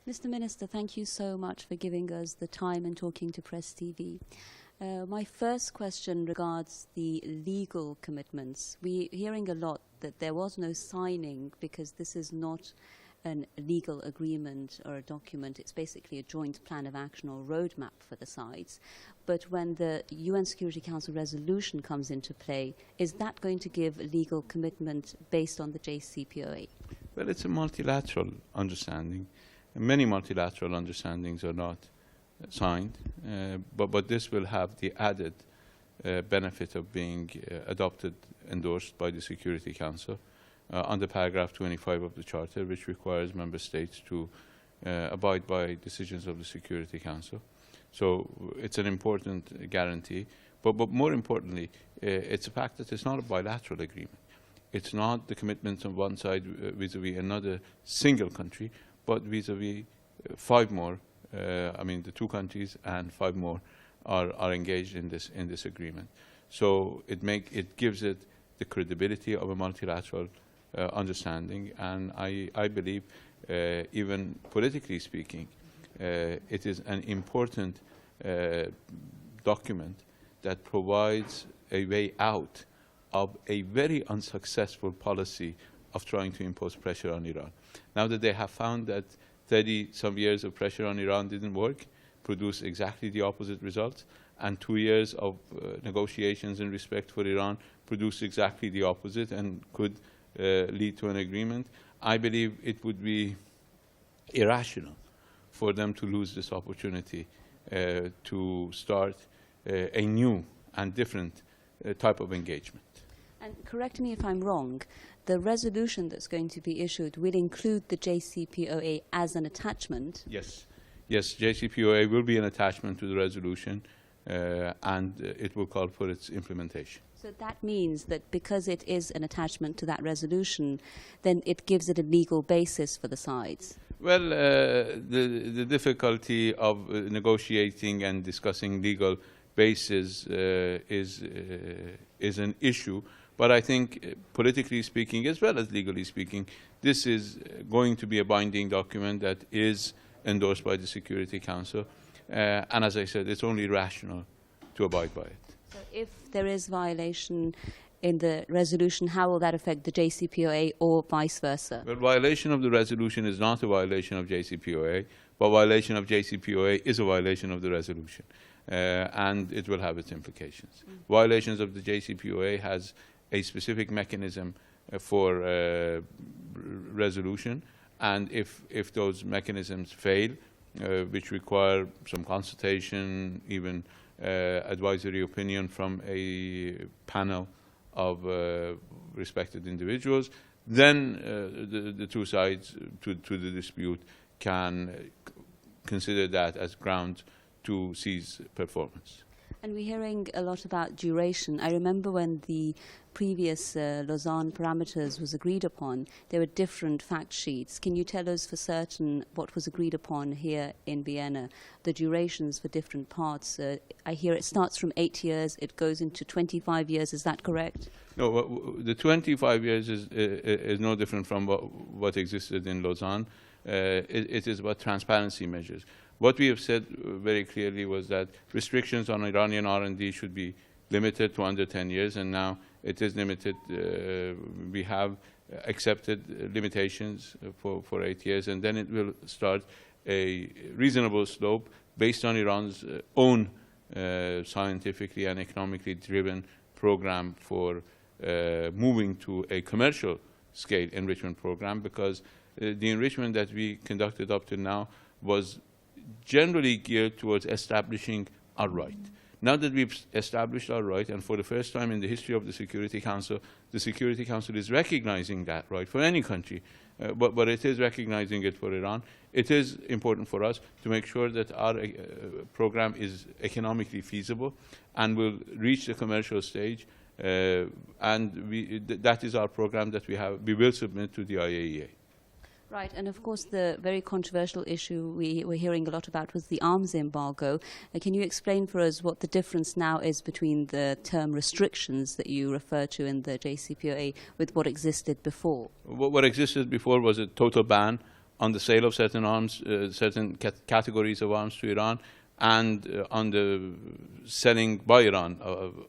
Mr. Minister, thank you so much for giving us the time and talking to Press TV. My first question regards the legal commitments. We're hearing a lot that there was no signing because this is not a legal agreement or a document. It's basically a joint plan of action or roadmap for the sides. But when the UN Security Council resolution comes into play, is that going to give a legal commitment based on the JCPOA? Well, it's a multilateral understanding. Many multilateral understandings are not signed, but this will have the added benefit of being adopted, endorsed by the Security Council under paragraph 25 of the Charter, which requires member states to abide by decisions of the Security Council. So it's an important guarantee, but more importantly, it's a fact that it's not a bilateral agreement. It's not the commitments on one side vis-a-vis another single country, but vis-a-vis five more. I mean, the two countries and five more are engaged in this agreement. So it gives it the credibility of a multilateral understanding, and I believe, even politically speaking, it is an important document that provides a way out of a very unsuccessful policy of trying to impose pressure on Iran. Now that they have found that 30-some years of pressure on Iran didn't work, produced exactly the opposite results, and 2 years of negotiations in respect for Iran produced exactly the opposite and could lead to an agreement, I believe it would be irrational for them to lose this opportunity to start a new and different type of engagement. And correct me if I'm wrong, the resolution that's going to be issued will include the JCPOA as an attachment? Yes. Yes, JCPOA will be an attachment to the resolution, and it will call for its implementation. So that means that because it is an attachment to that resolution, then it gives it a legal basis for the sides? Well, the difficulty of negotiating and discussing legal basis is an issue. But I think, politically speaking, as well as legally speaking, this is going to be a binding document that is endorsed by the Security Council. And as I said, it's only rational to abide by it. So if there is violation in the resolution, how will that affect the JCPOA or vice versa? Well, violation of the resolution is not a violation of JCPOA, but violation of JCPOA is a violation of the resolution. And it will have its implications. Violations of the JCPOA has a specific mechanism for resolution, and if those mechanisms fail, which require some consultation, even advisory opinion from a panel of respected individuals, then the two sides to the dispute can consider that as ground to cease performance. And we're hearing a lot about duration. I remember when the previous Lausanne parameters was agreed upon, there were different fact sheets. Can you tell us for certain what was agreed upon here in Vienna, the durations for different parts? I hear it starts from 8 years, it goes into 25 years. Is that correct? No, the 25 years is no different from what existed in Lausanne. It is about transparency measures. What we have said very clearly was that restrictions on Iranian R&D should be limited to under 10 years, and now it is limited. We have accepted limitations for 8 years, and then it will start a reasonable slope based on Iran's own scientifically and economically driven program for moving to a commercial scale enrichment program, because the enrichment that we conducted up to now was generally geared towards establishing our right. Now that we've established our right, and for the first time in the history of the Security Council is recognizing that right for any country, but it is recognizing it for Iran. It is important for us to make sure that our program is economically feasible and will reach the commercial stage, and that is our program that we will submit to the IAEA. Right, and of course the very controversial issue we were hearing a lot about was the arms embargo. Can you explain for us what the difference now is between the term restrictions that you refer to in the JCPOA with what existed before? What existed before was a total ban on the sale of certain arms, certain categories of arms to Iran, and on the selling by Iran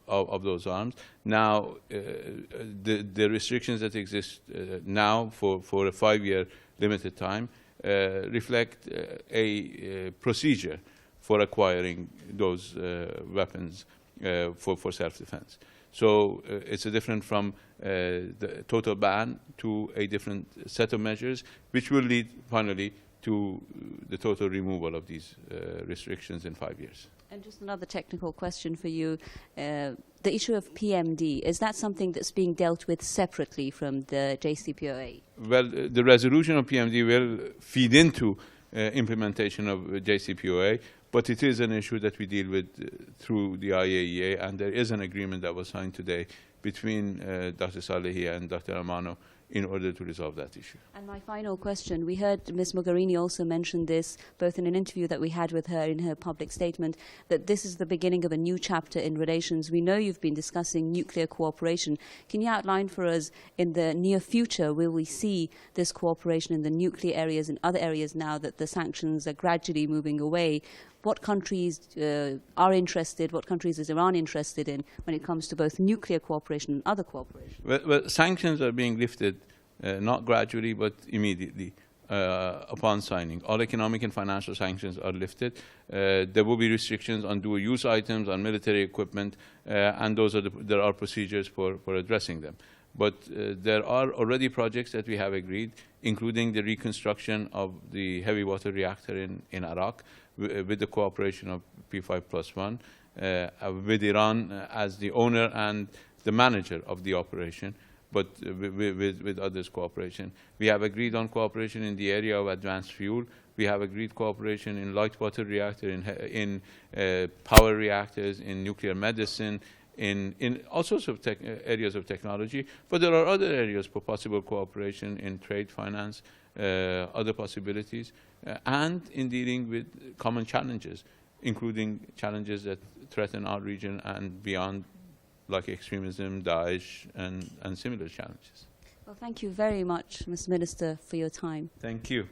of those arms. Now, the restrictions that exist now for a 5-year limited time reflect a procedure for acquiring those weapons for self-defense. So it's a different from the total ban to a different set of measures, which will lead finally to the total removal of these restrictions in 5 years. And just another technical question for you. The issue of PMD, is that something that's being dealt with separately from the JCPOA? Well, the resolution of PMD will feed into implementation of JCPOA, but it is an issue that we deal with through the IAEA, and there is an agreement that was signed today between Dr. Salehi and Dr. Amano in order to resolve that issue. And my final question, we heard Ms. Mogherini also mention this, both in an interview that we had with her in her public statement, that this is the beginning of a new chapter in relations. We know you've been discussing nuclear cooperation. Can you outline for us, in the near future, will we see this cooperation in the nuclear areas and other areas now that the sanctions are gradually moving away? What countries are interested, what countries is Iran interested in when it comes to both nuclear cooperation and other cooperation? Well, sanctions are being lifted not gradually but immediately upon signing. All economic and financial sanctions are lifted. There will be restrictions on dual-use items, on military equipment, and there are procedures for addressing them. But there are already projects that we have agreed, including the reconstruction of the heavy water reactor in Iraq, with the cooperation of P5+1, with Iran as the owner and the manager of the operation, but with others' cooperation. We have agreed on cooperation in the area of advanced fuel. We have agreed cooperation in light water reactor, in power reactors, in nuclear medicine, in all sorts of areas of technology. But there are other areas for possible cooperation in trade, finance, other possibilities, and in dealing with common challenges, including challenges that threaten our region and beyond, like extremism, Daesh, and similar challenges. Well, thank you very much, Mr. Minister, for your time. Thank you.